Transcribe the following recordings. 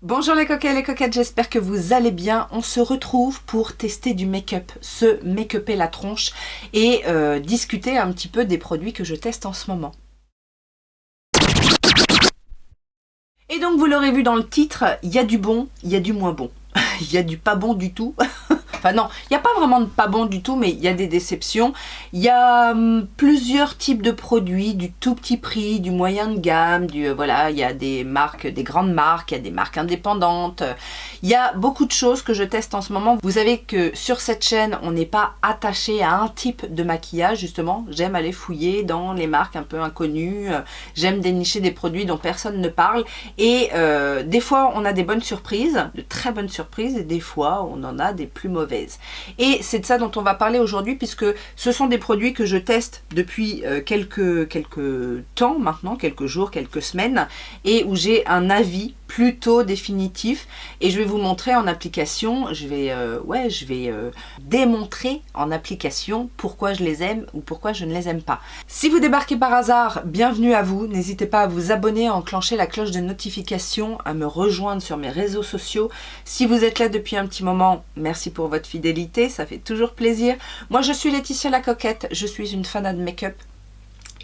Bonjour les coquets et les coquettes, j'espère que vous allez bien. On se retrouve pour tester du make-up, se make-upper la tronche et discuter un petit peu des produits que je teste en ce moment. Et donc vous l'aurez vu dans le titre, il y a du bon, il y a du moins bon. Il y a du pas bon du tout. Enfin non, il n'y a pas vraiment de pas bon du tout, mais il y a des déceptions. Il y a plusieurs types de produits, du tout petit prix, du moyen de gamme, voilà, il y a des marques, des grandes marques, il y a des marques indépendantes. Il y a beaucoup de choses que je teste en ce moment. Vous savez que sur cette chaîne, on n'est pas attaché à un type de maquillage, justement. J'aime aller fouiller dans les marques un peu inconnues. J'aime dénicher des produits dont personne ne parle. Et des fois, on a des bonnes surprises, de très bonnes surprises, et des fois, on en a des plus mauvaises. Et c'est de ça dont on va parler aujourd'hui, puisque ce sont des produits que je teste depuis quelques temps maintenant, quelques jours, quelques semaines, et où j'ai un avis plutôt définitif. Et je vais vous montrer en application, je vais démontrer en application pourquoi je les aime ou pourquoi je ne les aime pas. Si vous débarquez par hasard, bienvenue à vous. N'hésitez pas à vous abonner, à enclencher la cloche de notification, à me rejoindre sur mes réseaux sociaux. Si vous êtes là depuis un petit moment, merci pour votre fidélité, ça fait toujours plaisir. Moi je suis Laetitia la coquette, je suis une fanat de make-up.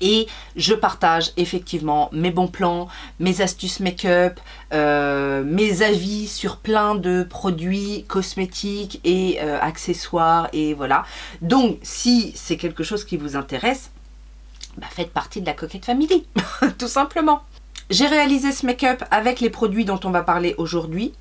Et je partage effectivement mes bons plans, mes astuces make-up, mes avis sur plein de produits cosmétiques et accessoires et voilà. Donc si c'est quelque chose qui vous intéresse, bah, faites partie de la Coquette Family, tout simplement. J'ai réalisé ce make-up avec les produits dont on va parler aujourd'hui.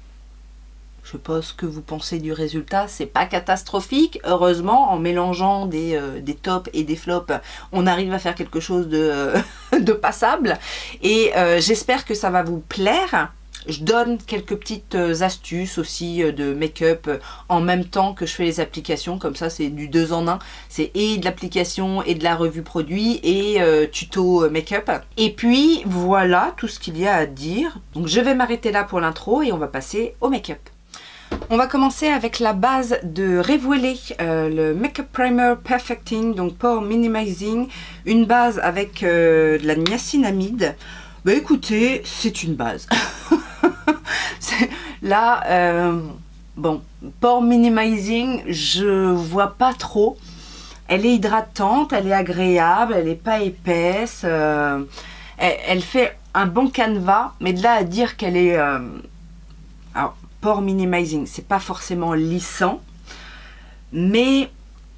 Je sais pas ce que vous pensez du résultat, c'est pas catastrophique. Heureusement, en mélangeant des tops et des flops, on arrive à faire quelque chose de, de passable. Et j'espère que ça va vous plaire. Je donne quelques petites astuces aussi de make-up en même temps que je fais les applications. Comme ça, c'est du 2 en 1. C'est et de l'application et de la revue produit et tuto make-up. Et puis, voilà tout ce qu'il y a à dire. Donc, je vais m'arrêter là pour l'intro et on va passer au make-up. On va commencer avec la base de Revuelé, le Makeup Primer Perfecting, donc Pore Minimizing, une base avec de la niacinamide. Bah écoutez, c'est une base. Là, bon, Pore Minimizing, je vois pas trop. Elle est hydratante, elle est agréable, elle n'est pas épaisse. Elle fait un bon canevas, mais de là à dire qu'elle est... alors, Pore Minimizing, c'est pas forcément lissant, mais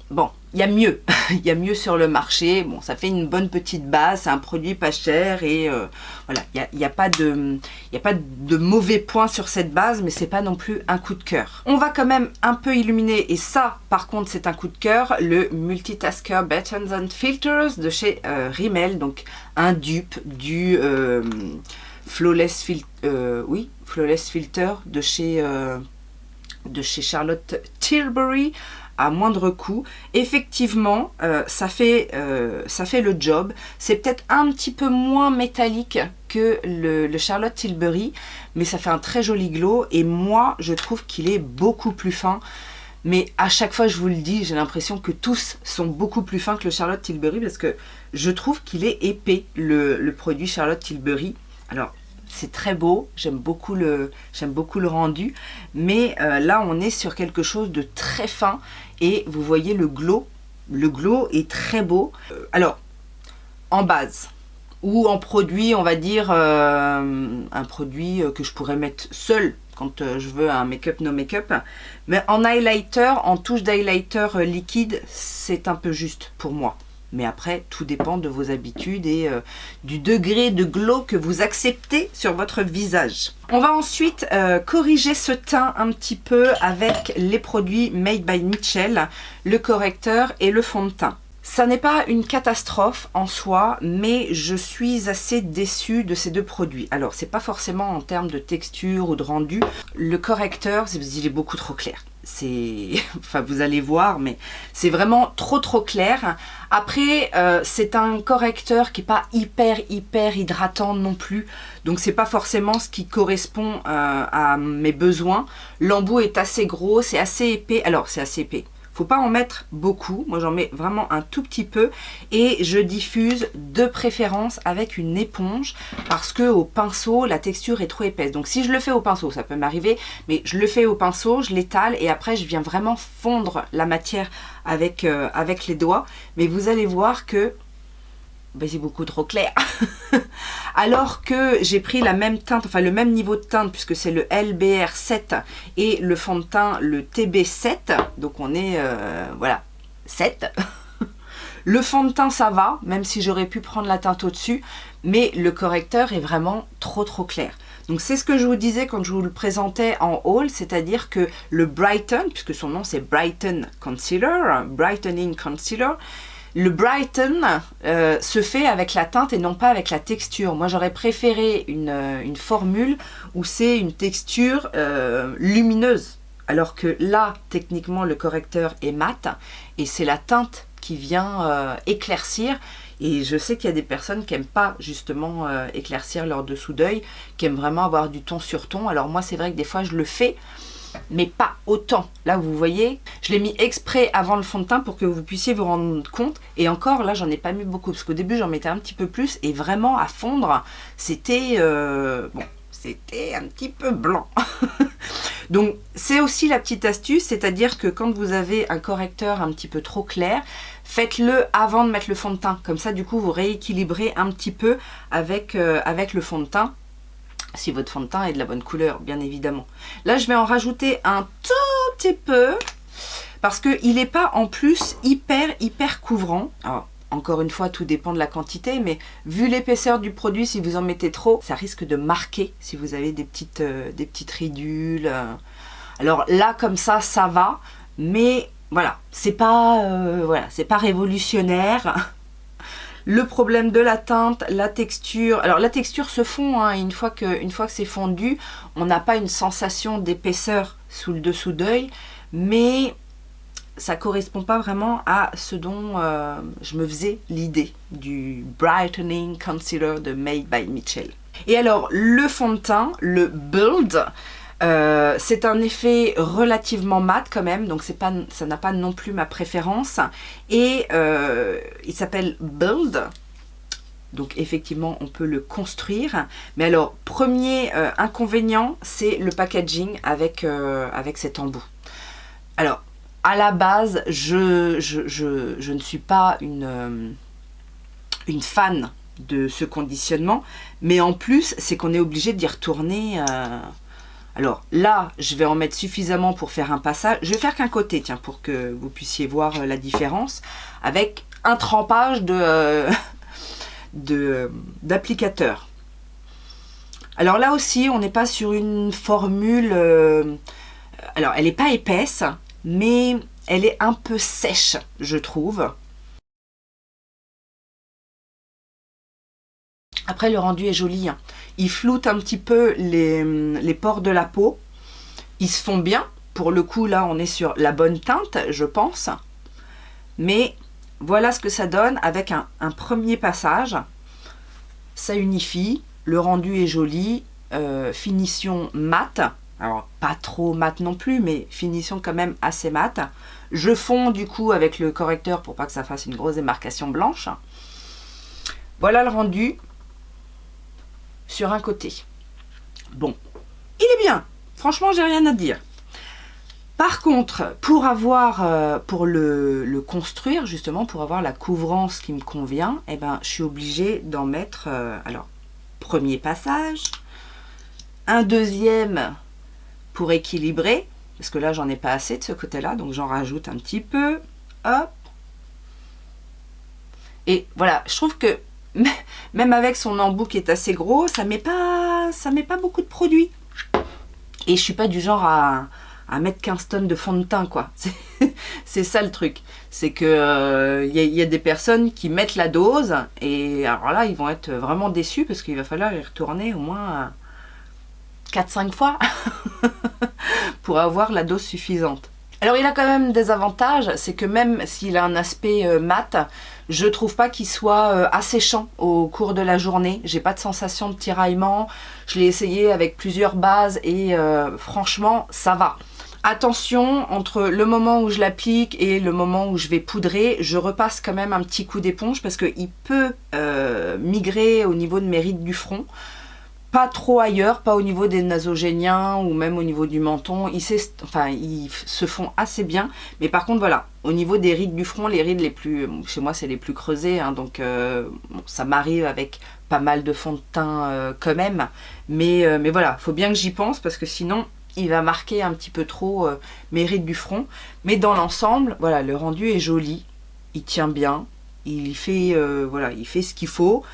bon, il y a mieux. Il y a mieux sur le marché. Bon, ça fait une bonne petite base, c'est un produit pas cher et voilà, il n'y a pas de mauvais points sur cette base, mais c'est pas non plus un coup de cœur. On va quand même un peu illuminer, et ça, par contre, c'est un coup de cœur, le Multitasker Buttons and Filters de chez Rimmel, donc un dupe du Flawless Filter de chez Charlotte Tilbury à moindre coût. Effectivement, ça fait le job. C'est peut-être un petit peu moins métallique que le Charlotte Tilbury, mais ça fait un très joli glow et moi je trouve qu'il est beaucoup plus fin. Mais à chaque fois, je vous le dis, j'ai l'impression que tous sont beaucoup plus fins que le Charlotte Tilbury parce que je trouve qu'il est épais, le produit Charlotte Tilbury. Alors, c'est très beau, j'aime beaucoup le rendu, mais là on est sur quelque chose de très fin et vous voyez le glow est très beau. Alors en base ou en produit, on va dire un produit que je pourrais mettre seul quand je veux un make-up no make-up, mais en highlighter, en touche d'highlighter liquide, c'est un peu juste pour moi. Mais après, tout dépend de vos habitudes et du degré de glow que vous acceptez sur votre visage. On va ensuite corriger ce teint un petit peu avec les produits Made by Mitchell, le correcteur et le fond de teint. Ça n'est pas une catastrophe en soi, mais je suis assez déçue de ces deux produits. Alors, c'est pas forcément en termes de texture ou de rendu. Le correcteur, il est beaucoup trop clair. Enfin, vous allez voir, mais c'est vraiment trop clair. Après, c'est un correcteur qui n'est pas hyper hydratant non plus. Donc, c'est pas forcément ce qui correspond à mes besoins. L'embout est assez gros, c'est assez épais. Alors, c'est assez épais. Faut pas en mettre beaucoup, moi j'en mets vraiment un tout petit peu et je diffuse de préférence avec une éponge parce que au pinceau la texture est trop épaisse. Donc si je le fais au pinceau, ça peut m'arriver, mais je le fais au pinceau, je l'étale et après je viens vraiment fondre la matière avec, avec les doigts. Mais vous allez voir que ben, c'est beaucoup trop clair. Alors que j'ai pris la même teinte, enfin le même niveau de teinte, puisque c'est le LBR7 et le fond de teint le TB7. Donc on est, voilà, 7. Le fond de teint ça va, même si j'aurais pu prendre la teinte au-dessus, mais le correcteur est vraiment trop clair. Donc c'est ce que je vous disais quand je vous le présentais en haul, c'est-à-dire que le Brighten, puisque son nom c'est Brighten Concealer, Brightening Concealer, le Brighten se fait avec la teinte et non pas avec la texture. Moi j'aurais préféré une formule où c'est une texture lumineuse. Alors que là, techniquement, le correcteur est mat et c'est la teinte qui vient éclaircir. Et je sais qu'il y a des personnes qui n'aiment pas justement éclaircir leur dessous d'œil, qui aiment vraiment avoir du ton sur ton. Alors moi c'est vrai que des fois je le fais, mais pas autant. Là vous voyez, je l'ai mis exprès avant le fond de teint pour que vous puissiez vous rendre compte. Et encore là j'en ai pas mis beaucoup parce qu'au début j'en mettais un petit peu plus et vraiment à fondre c'était bon, c'était un petit peu blanc. Donc c'est aussi la petite astuce, c'est-à-dire que quand vous avez un correcteur un petit peu trop clair, faites-le avant de mettre le fond de teint. Comme ça du coup vous rééquilibrez un petit peu avec, avec le fond de teint. Si votre fond de teint est de la bonne couleur, bien évidemment. Là, je vais en rajouter un tout petit peu parce qu'il n'est pas en plus hyper couvrant. Alors, encore une fois, tout dépend de la quantité, mais vu l'épaisseur du produit, si vous en mettez trop, ça risque de marquer si vous avez des petites ridules. Alors là, comme ça va, mais voilà, c'est pas, voilà, c'est pas révolutionnaire. Le problème de la teinte, la texture, alors la texture se fond, hein, une fois que c'est fondu, on n'a pas une sensation d'épaisseur sous le dessous d'œil, mais ça correspond pas vraiment à ce dont je me faisais l'idée du Brightening Concealer de Made by Mitchell. Et alors le fond de teint, le Build, c'est un effet relativement mat quand même, donc ça n'a pas non plus ma préférence. Et il s'appelle Build, donc effectivement on peut le construire. Mais alors premier inconvénient, c'est le packaging avec, avec cet embout. Alors à la base, je ne suis pas une fan de ce conditionnement, mais en plus c'est qu'on est obligé d'y retourner. Alors là, je vais en mettre suffisamment pour faire un passage. Je vais faire qu'un côté, tiens, pour que vous puissiez voir la différence, avec un trempage d'applicateur. Alors là aussi, on n'est pas sur une formule... alors, elle n'est pas épaisse, mais elle est un peu sèche, je trouve. Après, le rendu est joli, hein. Il floute un petit peu les pores de la peau. Ils se font bien. Pour le coup, là, on est sur la bonne teinte, je pense. Mais voilà ce que ça donne avec un premier passage. Ça unifie. Le rendu est joli. Finition mat. Alors, pas trop mat non plus, mais finition quand même assez mat. Je fonds du coup avec le correcteur pour pas que ça fasse une grosse démarcation blanche. Voilà le rendu. Sur un côté. Bon, il est bien. Franchement, j'ai rien à dire. Par contre, pour le construire, justement, pour avoir la couvrance qui me convient, eh ben, je suis obligée d'en mettre, alors, premier passage, un deuxième pour équilibrer, parce que là, j'en ai pas assez de ce côté-là, donc j'en rajoute un petit peu, hop. Et voilà, je trouve que même avec son embout qui est assez gros, ça met pas beaucoup de produit. Et je suis pas du genre à mettre 15 tonnes de fond de teint, quoi. C'est ça le truc. C'est que y a des personnes qui mettent la dose, et alors là, ils vont être vraiment déçus parce qu'il va falloir y retourner au moins 4-5 fois pour avoir la dose suffisante. Alors il a quand même des avantages, c'est que même s'il a un aspect mat, je trouve pas qu'il soit asséchant au cours de la journée. J'ai pas de sensation de tiraillement. Je l'ai essayé avec plusieurs bases et franchement ça va. Attention, entre le moment où je l'applique et le moment où je vais poudrer, je repasse quand même un petit coup d'éponge parce qu'il peut migrer au niveau de mes rides du front. Pas trop ailleurs, pas au niveau des nasogéniens ou même au niveau du menton. Ils se font assez bien. Mais par contre, voilà, au niveau des rides du front, les rides les plus... Chez moi, c'est les plus creusées. Hein, donc, bon, ça m'arrive avec pas mal de fond de teint quand même. Mais voilà, il faut bien que j'y pense parce que sinon, il va marquer un petit peu trop mes rides du front. Mais dans l'ensemble, voilà, le rendu est joli. Il tient bien. Il fait, voilà, il fait ce qu'il faut.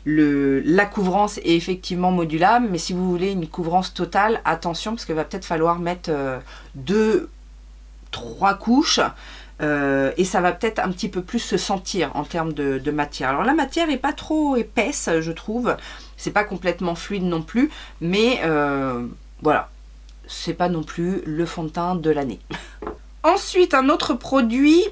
La couvrance est effectivement modulable, mais si vous voulez une couvrance totale, attention parce qu'il va peut-être falloir mettre 2-3 couches et ça va peut-être un petit peu plus se sentir en termes de matière. Alors la matière n'est pas trop épaisse, je trouve, c'est pas complètement fluide non plus, mais voilà, c'est pas non plus le fond de teint de l'année. Ensuite, un autre produit...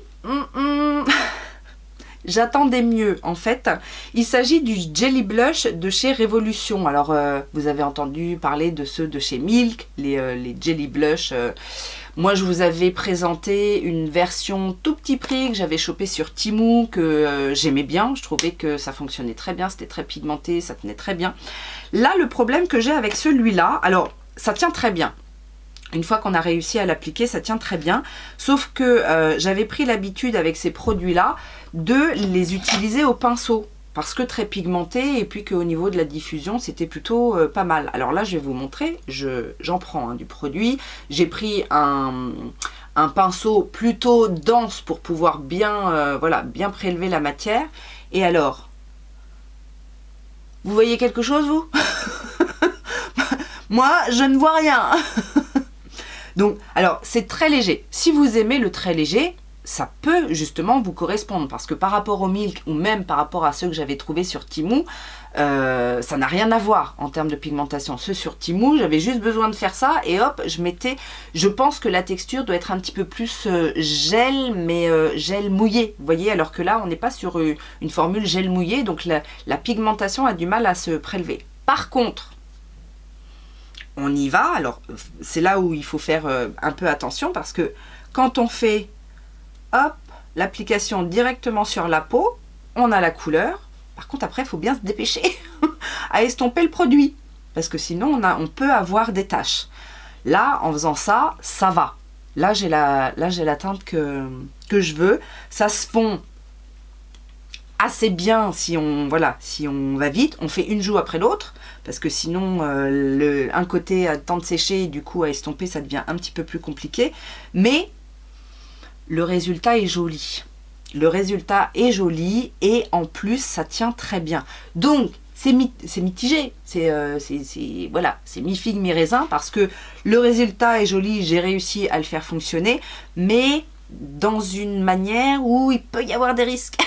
J'attendais mieux en fait. Il s'agit du Jelly Blush de chez Révolution. Alors vous avez entendu parler de ceux de chez Milk, les Jelly Blush. Moi je vous avais présenté une version tout petit prix que j'avais chopé sur Temu, que j'aimais bien. Je trouvais que ça fonctionnait très bien, c'était très pigmenté, ça tenait très bien. Là le problème que j'ai avec celui-là, alors ça tient très bien. Une fois qu'on a réussi à l'appliquer, ça tient très bien. Sauf que j'avais pris l'habitude avec ces produits-là de les utiliser au pinceau. Parce que très pigmenté et puis qu'au niveau de la diffusion, c'était plutôt pas mal. Alors là, je vais vous montrer. J'en prends du produit. J'ai pris un pinceau plutôt dense pour pouvoir bien, voilà, bien prélever la matière. Et alors, vous voyez quelque chose, vous? Moi, je ne vois rien. Donc, alors, c'est très léger. Si vous aimez le très léger, ça peut justement vous correspondre. Parce que par rapport au Milk, ou même par rapport à ceux que j'avais trouvés sur Temu, ça n'a rien à voir en termes de pigmentation. Ceux sur Temu, j'avais juste besoin de faire ça et hop, je mettais... Je pense que la texture doit être un petit peu plus gel, mais gel mouillé. Vous voyez, alors que là, on n'est pas sur une formule gel mouillé, donc la pigmentation a du mal à se prélever. Par contre... On y va, alors c'est là où il faut faire un peu attention parce que quand on fait hop, l'application directement sur la peau, on a la couleur. Par contre après il faut bien se dépêcher à estomper le produit parce que sinon on peut avoir des taches. Là en faisant ça, ça va. Là j'ai la teinte que je veux. Ça se fond assez bien si on va vite. On fait une joue après l'autre. Parce que sinon, un côté a le temps de sécher et du coup à estomper, ça devient un petit peu plus compliqué. Mais le résultat est joli. Le résultat est joli et en plus, ça tient très bien. Donc, c'est mitigé. Voilà, c'est mi-figue, mi-raisin parce que le résultat est joli, j'ai réussi à le faire fonctionner, mais dans une manière où il peut y avoir des risques.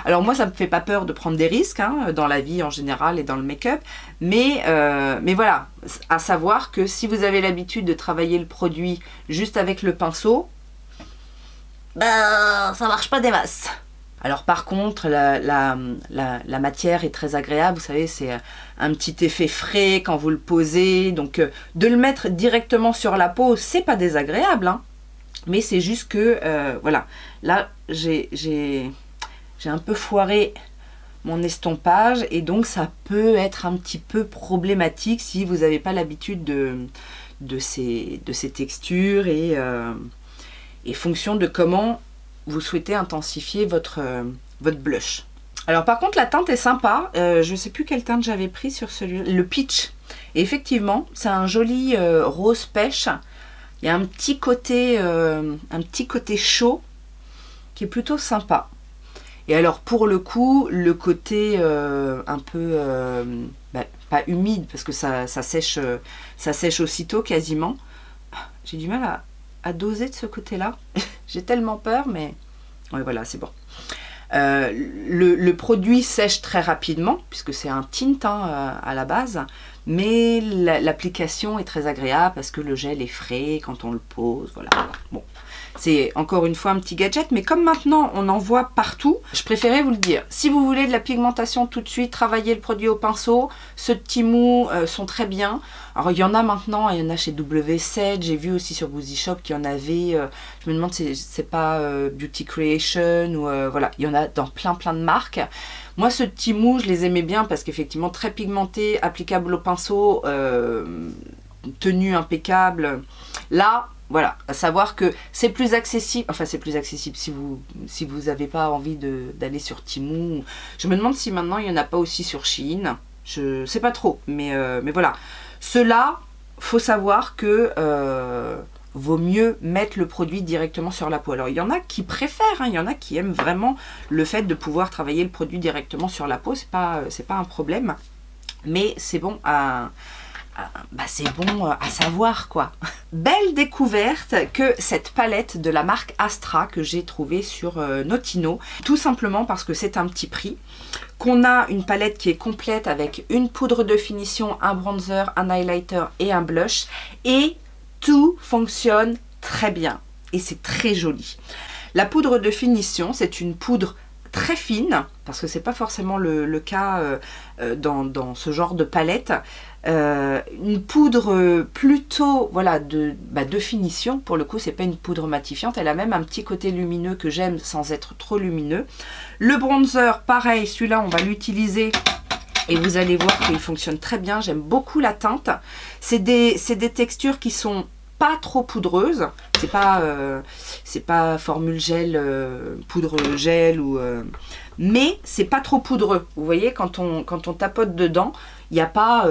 Alors moi ça me fait pas peur de prendre des risques dans la vie en général et dans le make-up, mais voilà, à savoir que si vous avez l'habitude de travailler le produit juste avec le pinceau, ben ça marche pas des masses. Alors par contre la matière est très agréable, vous savez c'est un petit effet frais quand vous le posez, donc de le mettre directement sur la peau c'est pas désagréable, mais c'est juste que voilà, là j'ai un peu foiré mon estompage et donc ça peut être un petit peu problématique si vous n'avez pas l'habitude de ces textures et fonction de comment vous souhaitez intensifier votre blush. Alors par contre la teinte est sympa, je ne sais plus quelle teinte j'avais pris sur celui-là, le peach. Et effectivement c'est un joli rose pêche, il y a un petit côté chaud qui est plutôt sympa. Et alors pour le coup, le côté un peu, pas humide parce que ça sèche aussitôt quasiment. J'ai du mal à doser de ce côté-là. J'ai tellement peur, mais ouais, voilà, c'est bon. Le produit sèche très rapidement puisque c'est un tint à la base, mais l'application est très agréable parce que le gel est frais quand on le pose. Voilà. Bon. C'est encore une fois un petit gadget, mais comme maintenant on en voit partout, je préférais vous le dire. Si vous voulez de la pigmentation tout de suite, travaillez le produit au pinceau. Ceux de Temu sont très bien. Alors il y en a maintenant, il y en a chez W7, j'ai vu aussi sur Boozy Shop qu'il y en avait, je me demande si c'est pas Beauty Creation, ou voilà, il y en a dans plein de marques. Moi ce petit mou, je les aimais bien parce qu'effectivement très pigmenté, applicable au pinceau, tenue impeccable. Là, voilà, à savoir que c'est plus accessible, enfin c'est plus accessible si vous n'avez pas envie d'aller sur Temu. Je me demande si maintenant il n'y en a pas aussi sur Shein, je sais pas trop, mais voilà. Ceux-là, faut savoir que vaut mieux mettre le produit directement sur la peau. Alors il y en a qui préfèrent, hein, il y en a qui aiment vraiment le fait de pouvoir travailler le produit directement sur la peau, c'est pas un problème, mais c'est bon à... c'est bon à savoir quoi. Belle découverte que cette palette de la marque Astra que j'ai trouvée sur Notino, tout simplement parce que c'est un petit prix, qu'on a une palette qui est complète avec une poudre de finition, un bronzer, un highlighter et un blush, et tout fonctionne très bien et c'est très joli. La poudre de finition, c'est une poudre très fine, parce que c'est pas forcément le cas dans ce genre de palette. Une poudre plutôt voilà de finition, pour le coup c'est pas une poudre matifiante, elle a même un petit côté lumineux que j'aime sans être trop lumineux. Le bronzer pareil, celui-là on va l'utiliser et vous allez voir qu'il fonctionne très bien, j'aime beaucoup la teinte. C'est des textures qui sont pas trop poudreuses, c'est pas formule gel, poudre gel, ou mais c'est pas trop poudreux. Vous voyez, quand on tapote dedans, il n'y a pas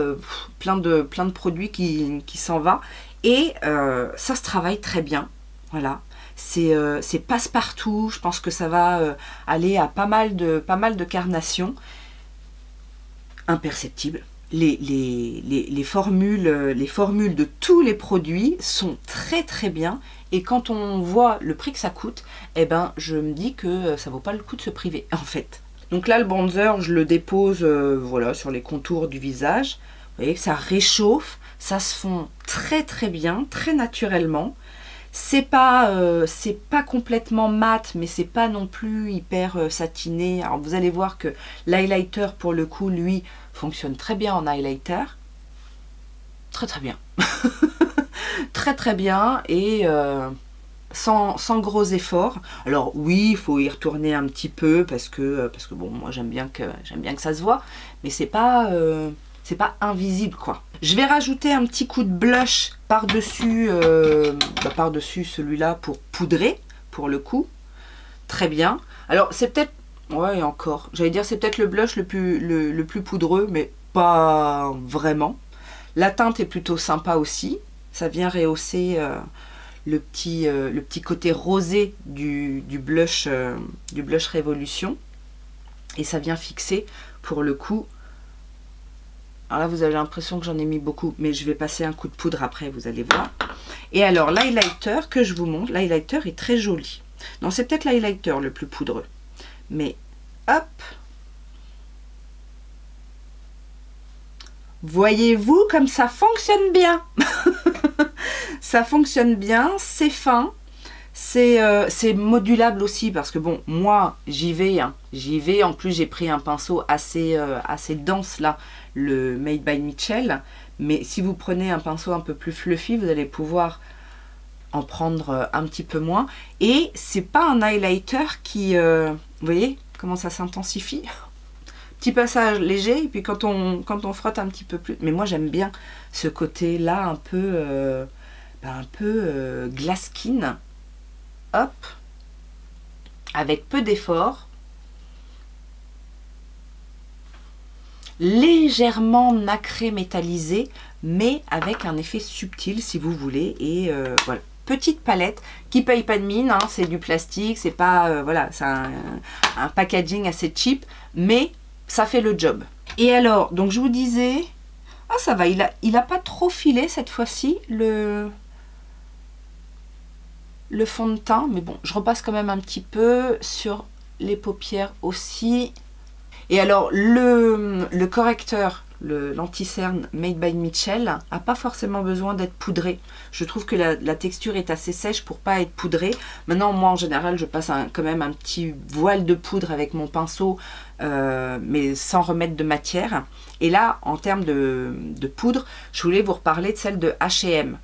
plein de produits qui s'en va, et ça se travaille très bien. Voilà, c'est passe-partout. Je pense que ça va aller à pas mal de carnations. Imperceptible. Les formules de tous les produits sont très bien, et quand on voit le prix que ça coûte, eh ben je me dis que ça vaut pas le coup de se priver en fait. Donc là le bronzer je le dépose voilà, sur les contours du visage. Vous voyez, ça réchauffe, ça se fond très bien, très naturellement. C'est pas complètement mat, mais c'est pas non plus hyper satiné. Alors vous allez voir que l'highlighter pour le coup lui fonctionne très bien en highlighter, très bien. très bien, et sans gros efforts. Alors oui, il faut y retourner un petit peu parce que bon, moi j'aime bien que ça se voit, mais c'est pas invisible quoi. Je vais rajouter un petit coup de blush par-dessus celui-là pour poudrer, pour le coup. Très bien. Alors c'est peut-être, ouais, encore, j'allais dire c'est peut-être le blush le plus poudreux, mais pas vraiment. La teinte est plutôt sympa aussi. Ça vient rehausser le petit côté rosé du blush Révolution. Et ça vient fixer, pour le coup. Alors là, vous avez l'impression que j'en ai mis beaucoup, mais je vais passer un coup de poudre après, vous allez voir. Et alors, l'highlighter que je vous montre, l'highlighter est très joli. Non, c'est peut-être l'highlighter le plus poudreux. Mais, hop. Voyez-vous comme ça fonctionne bien. Ça fonctionne bien, c'est fin. C'est modulable aussi, parce que bon, moi j'y vais, en plus j'ai pris un pinceau assez dense là, le Made by Mitchell, mais si vous prenez un pinceau un peu plus fluffy, vous allez pouvoir en prendre un petit peu moins, et c'est pas un highlighter qui, vous voyez comment ça s'intensifie, petit passage léger, et puis quand on frotte un petit peu plus, mais moi j'aime bien ce côté là un peu glass skin. Hop, avec peu d'effort, légèrement nacré métallisé, mais avec un effet subtil si vous voulez. Et voilà, petite palette qui paye pas de mine, hein, c'est du plastique, c'est pas voilà, c'est un packaging assez cheap, mais ça fait le job. Et alors, donc je vous disais, ah ça va, il a pas trop filé cette fois-ci le fond de teint, mais bon, je repasse quand même un petit peu sur les paupières aussi. Et alors, le correcteur, l'anti-cerne Made by Mitchell, n'a pas forcément besoin d'être poudré. Je trouve que la texture est assez sèche pour pas être poudrée. Maintenant, moi, en général, je passe quand même un petit voile de poudre avec mon pinceau mais sans remettre de matière. Et là, en termes de poudre, je voulais vous reparler de celle de H&M.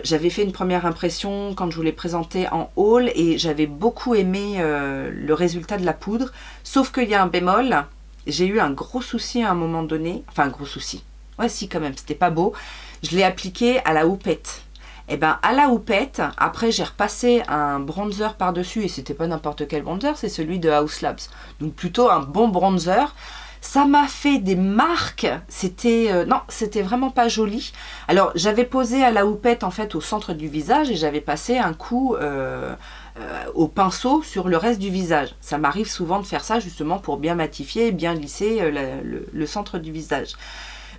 J'avais fait une première impression quand je vous l'ai présentée en haul et j'avais beaucoup aimé le résultat de la poudre, sauf qu'il y a un bémol, j'ai eu un gros souci à un moment donné, enfin un gros souci, ouais si quand même, c'était pas beau, je l'ai appliqué à la houppette. Et ben à la houppette, après j'ai repassé un bronzer par-dessus et c'était pas n'importe quel bronzer, c'est celui de Haus Labs, donc plutôt un bon bronzer. Ça m'a fait des marques, c'était non, c'était vraiment pas joli. Alors j'avais posé à la houppette en fait au centre du visage et j'avais passé un coup au pinceau sur le reste du visage. Ça m'arrive souvent de faire ça justement pour bien matifier et bien lisser le centre du visage.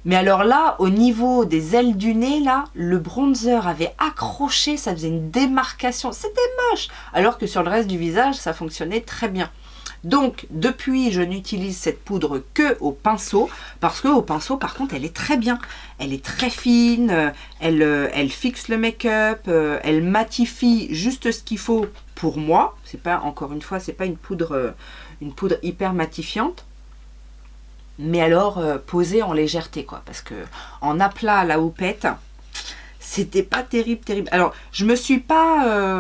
Mais alors là, au niveau des ailes du nez, là, le bronzer avait accroché, ça faisait une démarcation, c'était moche. Alors que sur le reste du visage, ça fonctionnait très bien. Donc, depuis, je n'utilise cette poudre que au pinceau, parce que au pinceau, par contre, elle est très bien. Elle est très fine, elle fixe le make-up, elle matifie juste ce qu'il faut pour moi. C'est pas, encore une fois, c'est pas une poudre hyper matifiante. Mais alors, posée en légèreté, quoi. Parce que en aplat à la houppette, c'était pas terrible, terrible. Alors, je me suis pas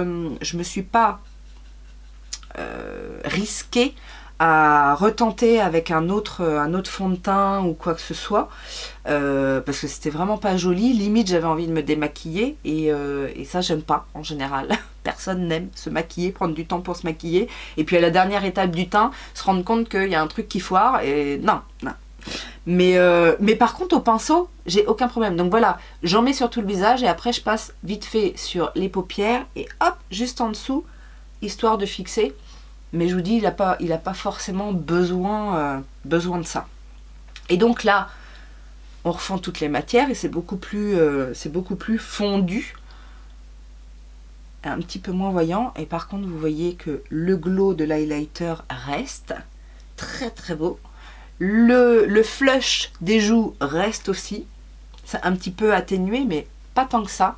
risqué à retenter avec un autre fond de teint ou quoi que ce soit parce que c'était vraiment pas joli, limite j'avais envie de me démaquiller et ça j'aime pas en général. Personne n'aime se maquiller, prendre du temps pour se maquiller et puis à la dernière étape du teint se rendre compte qu'il y a un truc qui foire et non. Mais par contre au pinceau j'ai aucun problème, donc voilà, j'en mets sur tout le visage et après je passe vite fait sur les paupières et hop juste en dessous histoire de fixer. Mais je vous dis, il n'a pas forcément besoin de ça. Et donc là, on refond toutes les matières et c'est beaucoup plus fondu. Un petit peu moins voyant. Et par contre, vous voyez que le glow de l'highlighter reste. Très très beau. Le flush des joues reste aussi. C'est un petit peu atténué, mais pas tant que ça.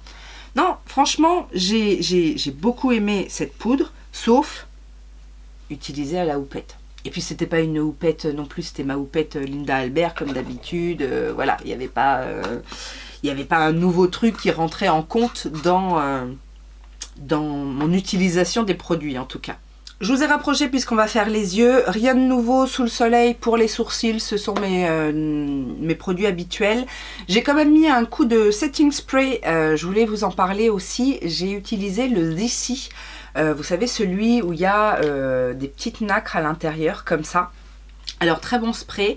Non, franchement, j'ai beaucoup aimé cette poudre, sauf utilisée à la houppette. Et puis c'était pas une houppette non plus, c'était ma houppette Linda Albert comme d'habitude. Voilà, il n'y avait pas un nouveau truc qui rentrait en compte dans mon utilisation des produits en tout cas. Je vous ai rapproché puisqu'on va faire les yeux. Rien de nouveau sous le soleil pour les sourcils, ce sont mes produits habituels. J'ai quand même mis un coup de setting spray, je voulais vous en parler aussi. J'ai utilisé le This. Vous savez, celui où il y a des petites nacres à l'intérieur, comme ça. Alors, très bon spray,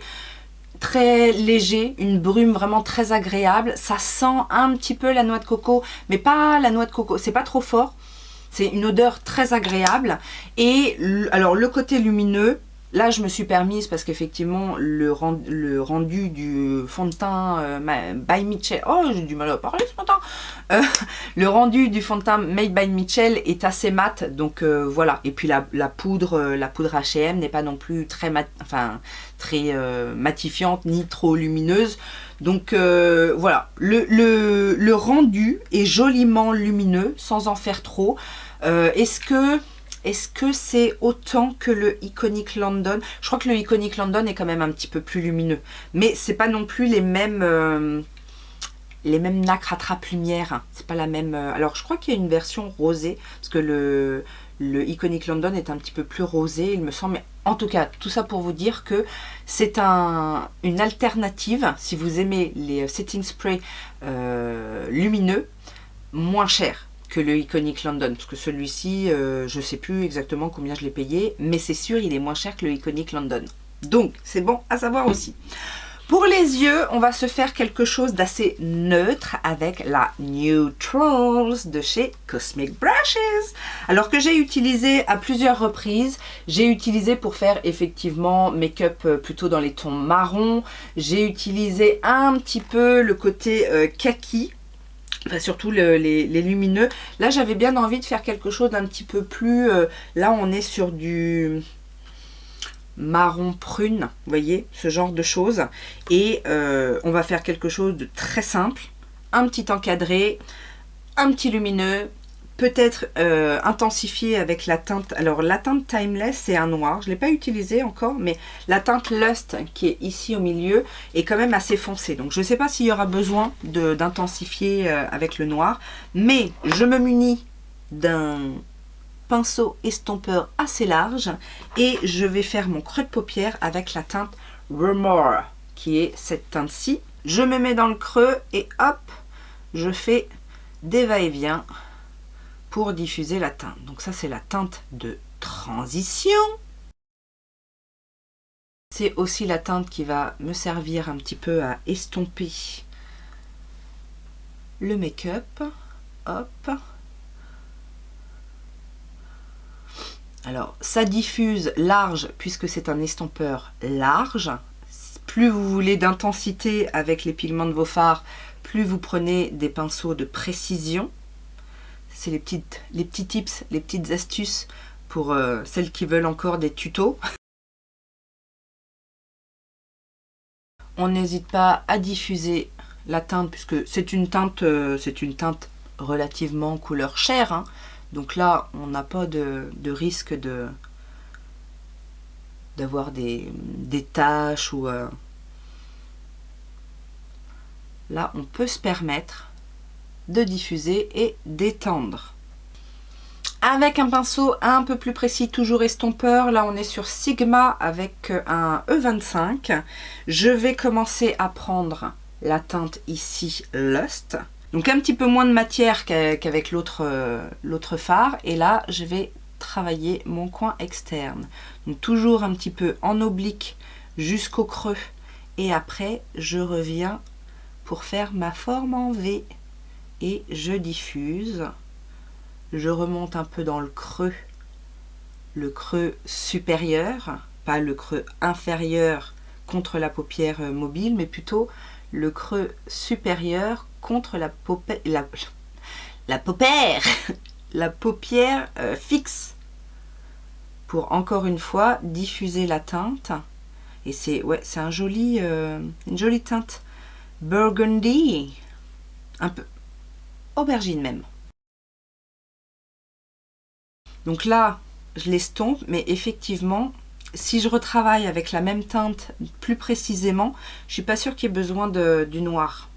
très léger, une brume vraiment très agréable. Ça sent un petit peu la noix de coco, mais pas la noix de coco, c'est pas trop fort. C'est une odeur très agréable. Et alors, le côté lumineux, là, je me suis permise parce qu'effectivement, le rendu du fond de teint by Mitchell... Oh, j'ai du mal à parler ce matin. Le rendu du fond de teint Made by Mitchell est assez mat, donc voilà. Et puis la poudre H&M n'est pas non plus très matifiante ni trop lumineuse. Donc voilà, le rendu est joliment lumineux sans en faire trop. Est-ce que c'est autant que le Iconic London? Je crois que le Iconic London est quand même un petit peu plus lumineux. Mais c'est pas non plus les mêmes nacres à trappe-lumière. C'est pas la même... Alors je crois qu'il y a une version rosée. Parce que le Iconic London est un petit peu plus rosé, il me semble. Mais en tout cas, tout ça pour vous dire que c'est une alternative. Si vous aimez les setting spray lumineux, moins cher que le Iconic London, parce que celui-ci, je sais plus exactement combien je l'ai payé, mais c'est sûr, il est moins cher que le Iconic London. Donc, c'est bon à savoir aussi. Pour les yeux, on va se faire quelque chose d'assez neutre avec la Neutrals de chez Cosmic Brushes. Alors que j'ai utilisé à plusieurs reprises, j'ai utilisé pour faire effectivement make-up plutôt dans les tons marrons. J'ai utilisé un petit peu le côté kaki. Enfin, surtout les lumineux. Là, j'avais bien envie de faire quelque chose d'un petit peu plus... là, on est sur du marron prune, vous voyez, ce genre de choses. Et on va faire quelque chose de très simple. Un petit encadré, un petit lumineux, peut-être intensifier avec la teinte. Alors la teinte Timeless, c'est un noir, je ne l'ai pas utilisé encore, mais la teinte Lust qui est ici au milieu est quand même assez foncée. Donc je ne sais pas s'il y aura besoin d'intensifier avec le noir, mais je me munis d'un pinceau estompeur assez large et je vais faire mon creux de paupière avec la teinte Remore, qui est cette teinte-ci. Je me mets dans le creux et hop, je fais des va-et-vient pour diffuser la teinte. Donc ça, c'est la teinte de transition. C'est aussi la teinte qui va me servir un petit peu à estomper le make-up. Hop. Alors, ça diffuse large puisque c'est un estompeur large. Plus vous voulez d'intensité avec les pigments de vos fards, plus vous prenez des pinceaux de précision. C'est les petits tips, les petites astuces pour celles qui veulent encore des tutos. On n'hésite pas à diffuser la teinte puisque c'est une teinte relativement couleur chair, hein. Donc là, on n'a pas de risque d'avoir des taches ou là, on peut se permettre de diffuser et d'étendre. Avec un pinceau un peu plus précis, toujours estompeur, là on est sur Sigma avec un E25. Je vais commencer à prendre la teinte ici Lust. Donc un petit peu moins de matière qu'avec l'autre fard. Et là, je vais travailler mon coin externe. Donc toujours un petit peu en oblique jusqu'au creux. Et après, je reviens pour faire ma forme en V. Et je diffuse. Je remonte un peu dans le creux supérieur, pas le creux inférieur contre la paupière mobile, mais plutôt le creux supérieur contre la paupière fixe, pour encore une fois diffuser la teinte. Et c'est une jolie teinte burgundy, un peu aubergine même. Donc là, je l'estompe, mais effectivement, si je retravaille avec la même teinte plus précisément, je suis pas sûre qu'il y ait besoin du noir.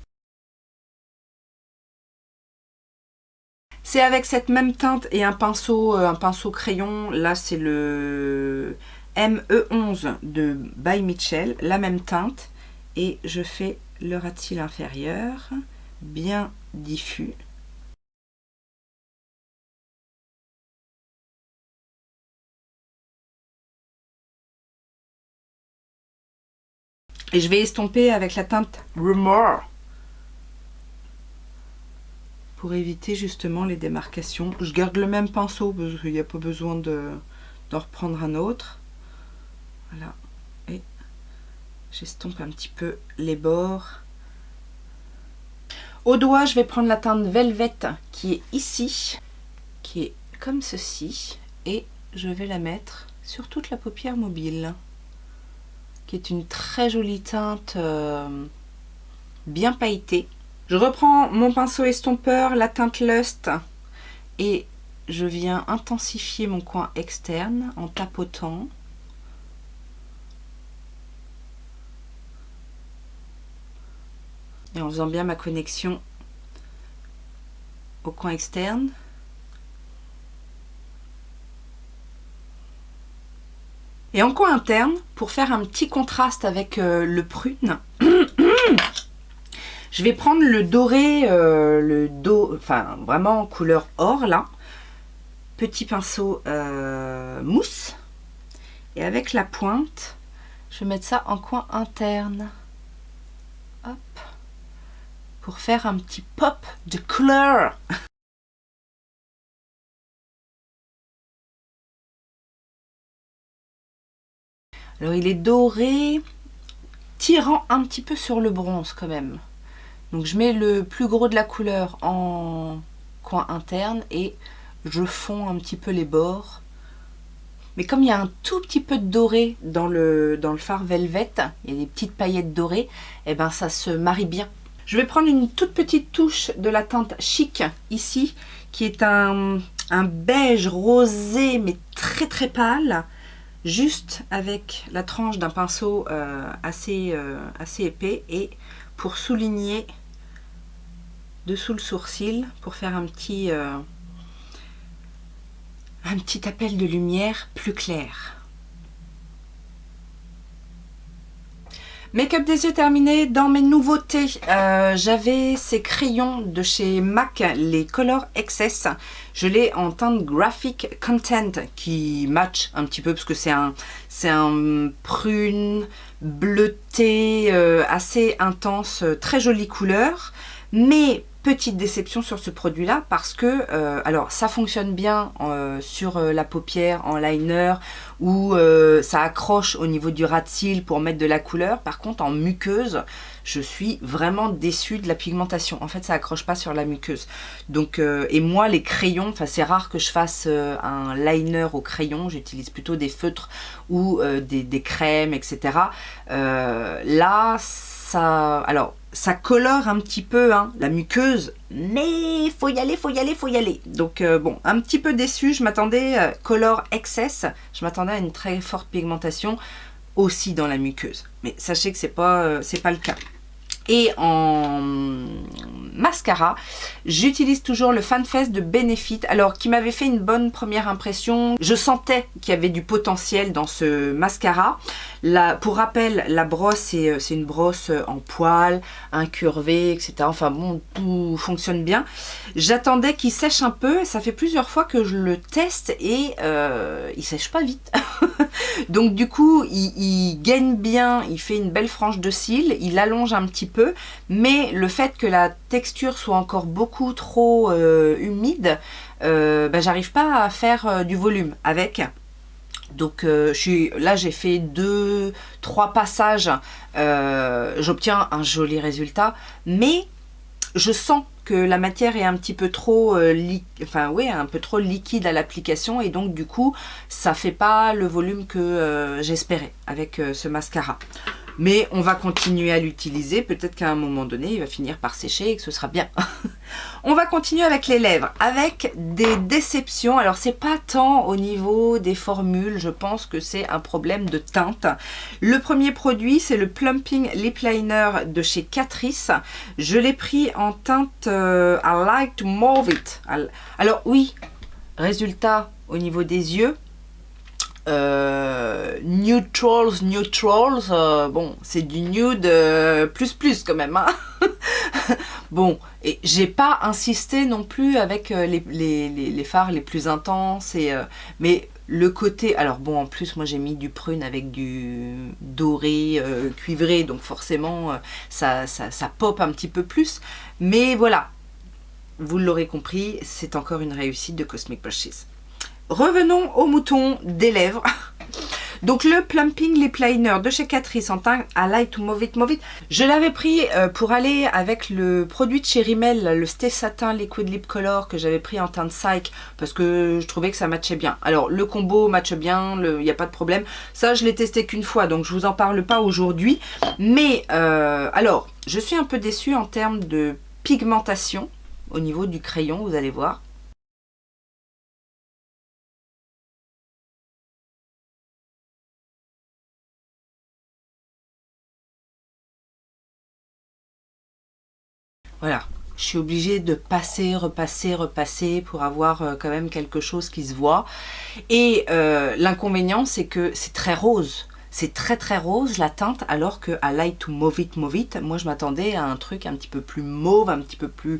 C'est avec cette même teinte et un pinceau crayon, là c'est le ME11 de By Mitchell, la même teinte, et je fais le ras de cils inférieur, bien diffus. Et je vais estomper avec la teinte Remore pour éviter justement les démarcations. Je garde le même pinceau parce qu'il n'y a pas besoin d'en reprendre un autre. Voilà. Et j'estompe un petit peu les bords. Au doigt, je vais prendre la teinte Velvet qui est ici, qui est comme ceci. Et je vais la mettre sur toute la paupière mobile, qui est une très jolie teinte bien pailletée. Je reprends mon pinceau estompeur, la teinte Lust, et je viens intensifier mon coin externe en tapotant. Et en faisant bien ma connexion au coin externe. Et en coin interne, pour faire un petit contraste avec le prune, je vais prendre le doré, enfin vraiment couleur or là. Petit pinceau mousse. Et avec la pointe, je vais mettre ça en coin interne. Hop. Pour faire un petit pop de couleur. Alors il est doré, tirant un petit peu sur le bronze quand même. Donc je mets le plus gros de la couleur en coin interne et je fonds un petit peu les bords. Mais comme il y a un tout petit peu de doré dans le fard Velvet, il y a des petites paillettes dorées, et ben ça se marie bien. Je vais prendre une toute petite touche de la teinte Chic ici, qui est un beige rosé mais très très pâle, juste avec la tranche d'un pinceau assez épais, et pour souligner dessous le sourcil, pour faire un petit appel de lumière plus clair. Make-up des yeux terminé. Dans mes nouveautés, j'avais ces crayons de chez MAC, les Color Excess. Je l'ai en teinte Graphic Content qui match un petit peu parce que c'est un prune bleuté assez intense, très jolie couleur. Mais petite déception sur ce produit là parce que alors ça fonctionne bien sur la paupière en liner ou ça accroche au niveau du ras de cils pour mettre de la couleur. Par contre en muqueuse je suis vraiment déçue de la pigmentation. En fait ça accroche pas sur la muqueuse. Donc et moi les crayons, enfin c'est rare que je fasse un liner au crayon, j'utilise plutôt des feutres ou des crèmes, etc. Là ça, alors ça colore un petit peu hein, la muqueuse, mais faut y aller, faut y aller, faut y aller. Donc bon, un petit peu déçu, je m'attendais Color Excess, je m'attendais à une très forte pigmentation aussi dans la muqueuse. Mais sachez que c'est pas le cas. Et en mascara, j'utilise toujours le Fanfest de Benefit, alors qui m'avait fait une bonne première impression. Je sentais qu'il y avait du potentiel dans ce mascara. Pour rappel, la brosse, c'est une brosse en poil, incurvée, etc. Enfin bon, tout fonctionne bien. J'attendais qu'il sèche un peu, ça fait plusieurs fois que je le teste et il sèche pas vite. Donc du coup, il gaine bien, il fait une belle frange de cils, il allonge un petit peu, mais le fait que la texture soit encore beaucoup trop humide, j'arrive pas à faire du volume avec. Donc là j'ai fait 2-3 passages, j'obtiens un joli résultat, mais je sens que la matière est un petit peu trop un peu trop liquide à l'application et donc du coup ça fait pas le volume que j'espérais avec ce mascara. Mais on va continuer à l'utiliser, peut-être qu'à un moment donné il va finir par sécher et que ce sera bien. On va continuer avec les lèvres, avec des déceptions. Alors c'est pas tant au niveau des formules, je pense que c'est un problème de teinte. Le premier produit c'est le Plumping Lip Liner de chez Catrice. Je l'ai pris en teinte I Like to Mauve It. Alors oui, résultat au niveau des yeux, neutrals, bon c'est du nude plus quand même hein. Bon, et j'ai pas insisté non plus avec les fards les plus intenses mais le côté, alors bon en plus moi j'ai mis du prune avec du doré cuivré, donc forcément ça pop un petit peu plus, mais voilà, vous l'aurez compris, c'est encore une réussite de Cosmic Brushes. Revenons au mouton des lèvres. Donc le Plumping Lip Liner de chez Catrice en teinte I Like to Mauve It, Mauve It. Je l'avais pris pour aller avec le produit de chez Rimmel, le Stay Satin Liquid Lip Color que j'avais pris en teinte Psych parce que je trouvais que ça matchait bien. Alors le combo matche bien, il n'y a pas de problème. Ça je l'ai testé qu'une fois donc je vous en parle pas aujourd'hui. Mais alors je suis un peu déçue en termes de pigmentation au niveau du crayon, vous allez voir. Voilà, je suis obligée de passer, repasser pour avoir quand même quelque chose qui se voit. Et l'inconvénient, c'est que c'est très rose. C'est très rose la teinte, alors que I Like to Mauve It, Mauve It, moi je m'attendais à un truc un petit peu plus mauve, un petit peu plus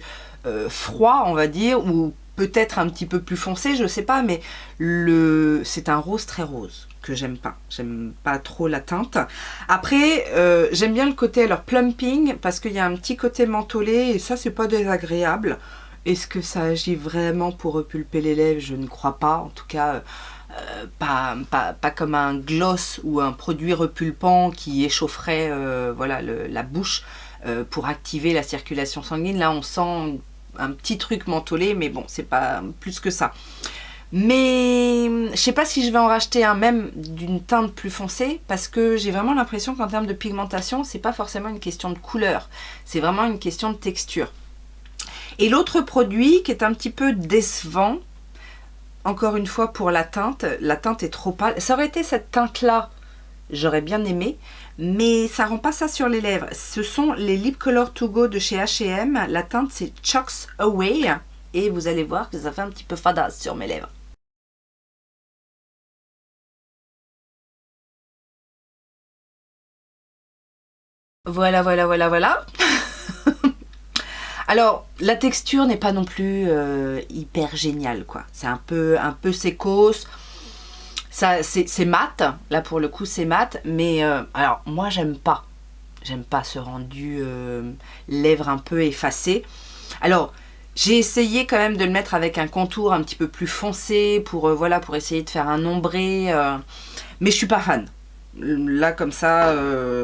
froid, on va dire, ou peut-être un petit peu plus foncé, je sais pas, mais c'est un rose très rose que j'aime pas trop la teinte. Après j'aime bien le côté alors plumping parce qu'il y a un petit côté mentholé et ça c'est pas désagréable. Est-ce que ça agit vraiment pour repulper les lèvres? Je ne crois pas, en tout cas pas comme un gloss ou un produit repulpant qui échaufferait voilà, la bouche pour activer la circulation sanguine. Là on sent un petit truc mentholé, mais bon c'est pas plus que ça. Mais je sais pas si je vais en racheter un même d'une teinte plus foncée, parce que j'ai vraiment l'impression qu'en termes de pigmentation, c'est pas forcément une question de couleur, c'est vraiment une question de texture. Et l'autre produit qui est un petit peu décevant, encore une fois pour la teinte est trop pâle. Ça aurait été cette teinte-là, j'aurais bien aimé, mais ça rend pas ça sur les lèvres. Ce sont les Lip Color To Go de chez H&M. La teinte c'est Chucks Away et vous allez voir que ça fait un petit peu fadasse sur mes lèvres. Voilà, voilà, voilà, voilà. Alors, la texture n'est pas non plus hyper géniale, quoi. C'est un peu sécos. C'est mat, là pour le coup c'est mat, mais alors moi j'aime pas ce rendu lèvres un peu effacé. Alors j'ai essayé quand même de le mettre avec un contour un petit peu plus foncé pour voilà, pour essayer de faire un ombré, mais je suis pas fan. Là comme ça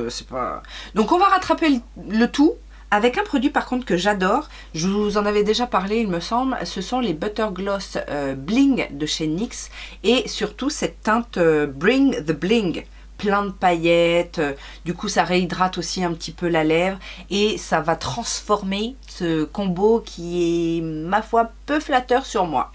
c'est pas, donc on va rattraper le tout avec un produit par contre que j'adore. Je vous en avais déjà parlé il me semble, ce sont les Butter Gloss Bling de chez NYX, et surtout cette teinte Bring the Bling, plein de paillettes, du coup ça réhydrate aussi un petit peu la lèvre et ça va transformer ce combo qui est ma foi peu flatteur sur moi.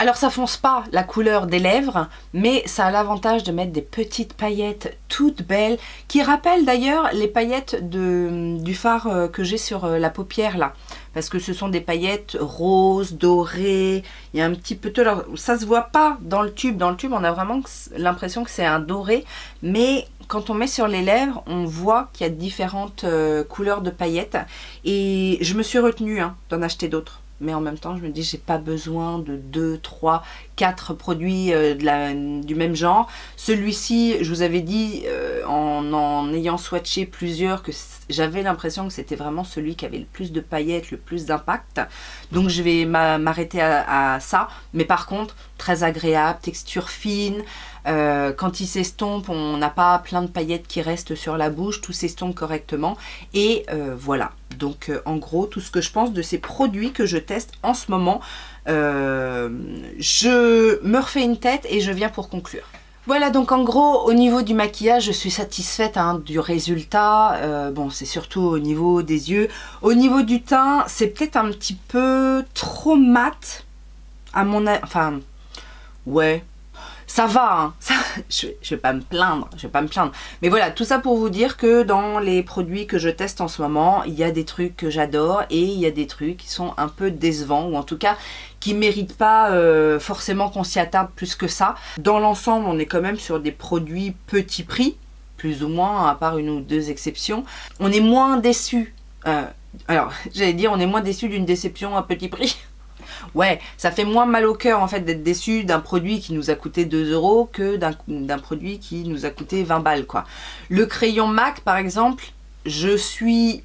Alors ça fonce pas la couleur des lèvres, mais ça a l'avantage de mettre des petites paillettes toutes belles, qui rappellent d'ailleurs les paillettes du fard que j'ai sur la paupière là. Parce que ce sont des paillettes roses, dorées, il y a un petit peu de... Alors, ça se voit pas dans le tube on a vraiment l'impression que c'est un doré, mais quand on met sur les lèvres, on voit qu'il y a différentes couleurs de paillettes, et je me suis retenue d'en acheter d'autres. Mais en même temps, je me dis, j'ai pas besoin de 2, 3, 4 produits du même genre. Celui-ci, je vous avais dit, en ayant swatché plusieurs, que j'avais l'impression que c'était vraiment celui qui avait le plus de paillettes, le plus d'impact. Donc je vais m'arrêter à ça. Mais par contre, très agréable, texture fine. Quand il s'estompe, on n'a pas plein de paillettes qui restent sur la bouche, tout s'estompe correctement. Et voilà. Donc en gros, tout ce que je pense de ces produits que je teste en ce moment, je me refais une tête et je viens pour conclure. Voilà, donc en gros, au niveau du maquillage, je suis satisfaite du résultat. Bon, c'est surtout au niveau des yeux. Au niveau du teint, c'est peut-être un petit peu trop mat, à mon avis. Enfin, ouais. Ça va, je vais pas me plaindre, Mais voilà, tout ça pour vous dire que dans les produits que je teste en ce moment, il y a des trucs que j'adore et il y a des trucs qui sont un peu décevants, ou en tout cas qui méritent pas forcément qu'on s'y attarde plus que ça. Dans l'ensemble, on est quand même sur des produits petit prix, plus ou moins, à part une ou deux exceptions. On est moins déçus. Alors, j'allais dire, on est moins déçus d'une déception à petit prix. Ouais, ça fait moins mal au cœur en fait d'être déçu d'un produit qui nous a coûté 2 € que d'un produit qui nous a coûté 20 balles quoi. Le crayon MAC par exemple, je suis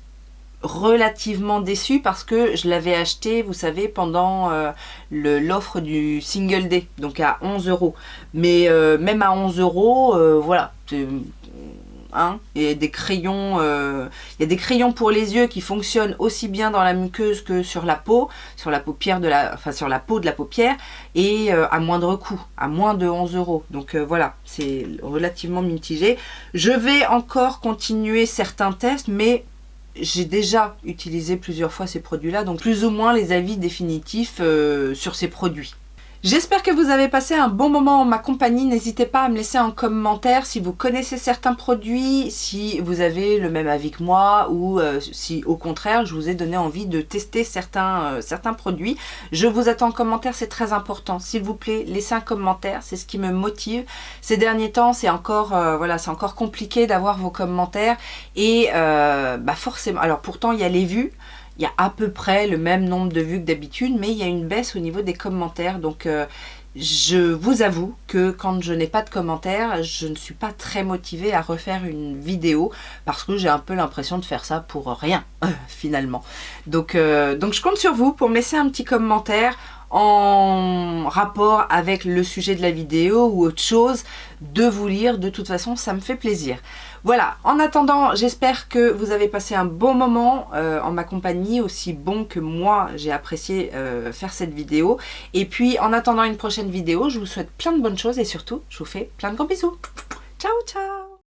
relativement déçue parce que je l'avais acheté, vous savez, pendant l'offre du Single Day, donc à 11 €. Mais même à 11 €, voilà. Il y a des crayons, pour les yeux qui fonctionnent aussi bien dans la muqueuse que sur la peau, sur la paupière sur la peau de la paupière, et à moindre coût, à moins de 11 €. Donc voilà, c'est relativement mitigé. Je vais encore continuer certains tests, mais j'ai déjà utilisé plusieurs fois ces produits-là, donc plus ou moins les avis définitifs sur ces produits. J'espère que vous avez passé un bon moment en ma compagnie. N'hésitez pas à me laisser en commentaire si vous connaissez certains produits, si vous avez le même avis que moi, ou si au contraire je vous ai donné envie de tester certains produits. Je vous attends en commentaire, c'est très important. S'il vous plaît, laissez un commentaire, c'est ce qui me motive. Ces derniers temps, c'est encore, voilà, c'est encore compliqué d'avoir vos commentaires. Et forcément, alors pourtant il y a les vues. Il y a à peu près le même nombre de vues que d'habitude, mais il y a une baisse au niveau des commentaires. Donc je vous avoue que quand je n'ai pas de commentaires, je ne suis pas très motivée à refaire une vidéo parce que j'ai un peu l'impression de faire ça pour rien finalement. Donc je compte sur vous pour me laisser un petit commentaire. en rapport avec le sujet de la vidéo ou autre chose, de vous lire. De toute façon, ça me fait plaisir. Voilà, en attendant, j'espère que vous avez passé un bon moment en ma compagnie, aussi bon que moi j'ai apprécié faire cette vidéo. Et puis, en attendant une prochaine vidéo, je vous souhaite plein de bonnes choses et surtout, je vous fais plein de gros bisous. Ciao, ciao!